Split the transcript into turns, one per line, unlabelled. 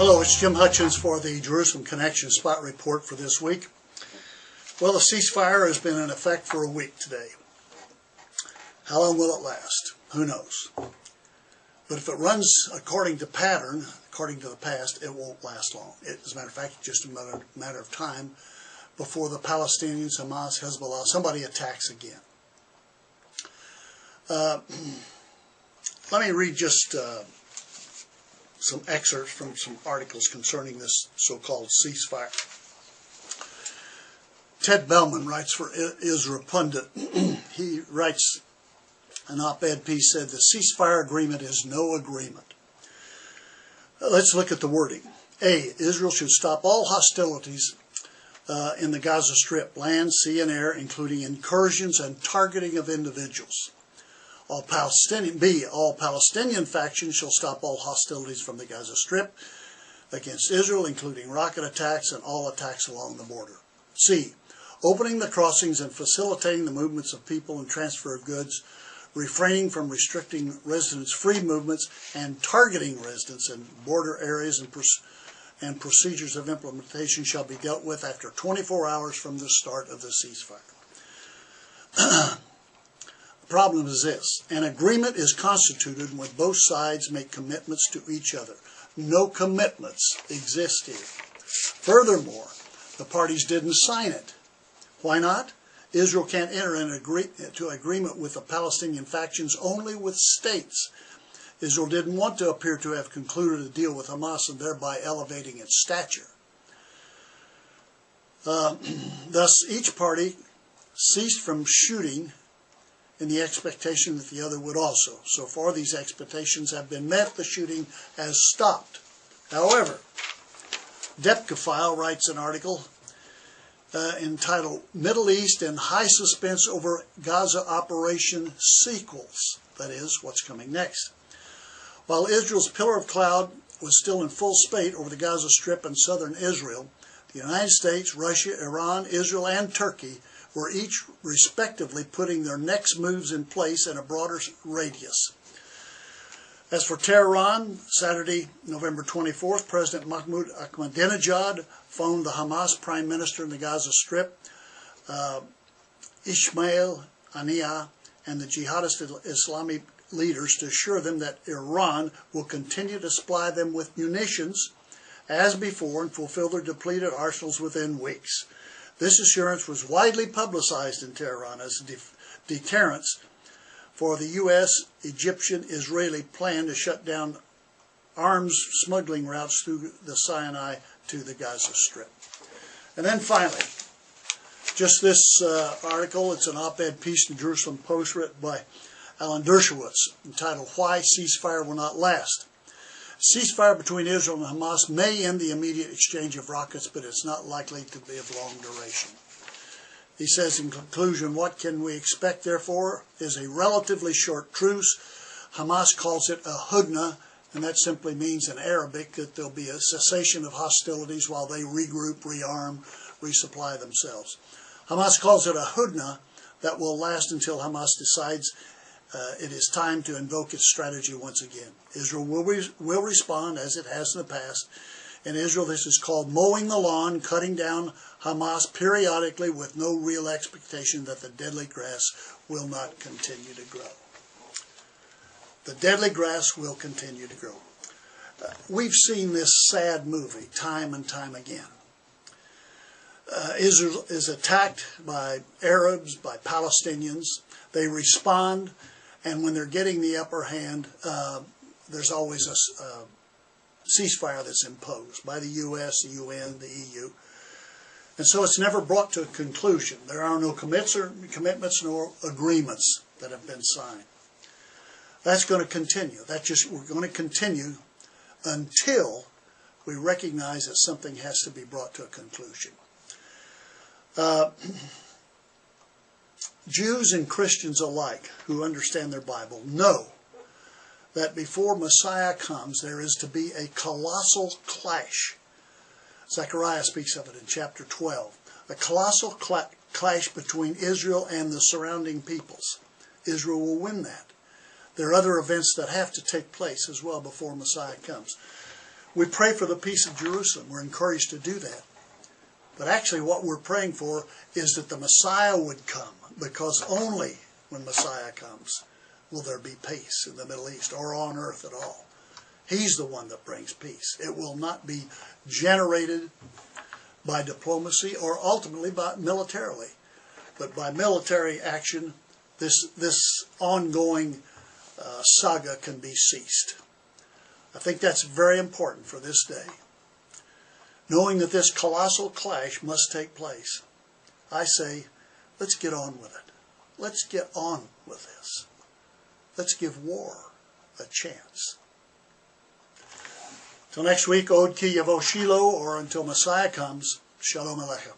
Hello, it's Jim Hutchins for the Jerusalem Connection Spot Report for this week. Well, the ceasefire has been in effect for a week today. How long will it last? Who knows? But if it runs according to pattern, according to the past, it won't last long. As a matter of fact, it's just a matter of time before the Palestinians, Hamas, Hezbollah, somebody attacks again. Let me read just some excerpts from some articles concerning this so-called ceasefire. Ted Bellman writes for Israel Pundit. He writes an op-ed piece, said the ceasefire agreement is no agreement. Let's look at the wording. A, Israel should stop all hostilities in the Gaza Strip, land, sea, and air, including incursions and targeting of individuals. All Palestinian factions shall stop all hostilities from the Gaza Strip against Israel, including rocket attacks and all attacks along the border. C, opening the crossings and facilitating the movements of people and transfer of goods, refraining from restricting residents' free movements and targeting residents in border areas and procedures of implementation shall be dealt with after 24 hours from the start of the ceasefire. The problem is this: an agreement is constituted when both sides make commitments to each other. No commitments exist here. Furthermore, the parties didn't sign it. Why not? Israel can't enter into agreement with the Palestinian factions only with states. Israel didn't want to appear to have concluded a deal with Hamas and thereby elevating its stature. Thus, each party ceased from shooting in the expectation that the other would also. So far, these expectations have been met. The shooting has stopped. However, Depkafile writes an article entitled Middle East in High Suspense Over Gaza Operation Sequels. That is, what's coming next. While Israel's pillar of cloud was still in full spate over the Gaza Strip and southern Israel, the United States, Russia, Iran, Israel, and Turkey were each respectively putting their next moves in place in a broader radius. As for Tehran, Saturday, November 24th, President Mahmoud Ahmadinejad phoned the Hamas prime minister in the Gaza Strip, Ismail Haniyeh, and the jihadist Islamic leaders to assure them that Iran will continue to supply them with munitions as before and fulfill their depleted arsenals within weeks. This assurance was widely publicized in Tehran as deterrence for the U.S., Egyptian, Israeli plan to shut down arms smuggling routes through the Sinai to the Gaza Strip. And then finally, just this article, it's an op-ed piece in the Jerusalem Post written by Alan Dershowitz entitled Why Ceasefire Will Not Last. Ceasefire between Israel and Hamas may end the immediate exchange of rockets, but it's not likely to be of long duration. He says in conclusion, what can we expect, therefore, is a relatively short truce. Hamas calls it a hudna, and that simply means in Arabic that there'll be a cessation of hostilities while they regroup, rearm, resupply themselves. Hamas calls it a hudna that will last until Hamas decides it is time to invoke its strategy once again. Israel will respond as it has in the past. In Israel, this is called mowing the lawn, cutting down Hamas periodically with no real expectation that the deadly grass will not continue to grow. The deadly grass will continue to grow. We've seen this sad movie time and time again. Israel is attacked by Arabs, by Palestinians. They respond, and when they're getting the upper hand, there's always a ceasefire that's imposed by the U.S., the UN, the EU. And so it's never brought to a conclusion. There are no commitments nor agreements that have been signed. That's going to continue. We're going to continue until we recognize that something has to be brought to a conclusion. Jews and Christians alike who understand their Bible know that before Messiah comes, there is to be a colossal clash. Zechariah speaks of it in chapter 12. A colossal clash between Israel and the surrounding peoples. Israel will win that. There are other events that have to take place as well before Messiah comes. We pray for the peace of Jerusalem. We're encouraged to do that. But actually what we're praying for is that the Messiah would come, because only when Messiah comes will there be peace in the Middle East or on earth at all. He's the one that brings peace. It will not be generated by diplomacy or ultimately by militarily. But by military action, this ongoing saga can be ceased. I think that's very important for this day. Knowing that this colossal clash must take place, I say, let's get on with it. Let's get on with this. Let's give war a chance. Till next week, Od Ki Yavo Shiloh, or until Messiah comes, Shalom Aleichem.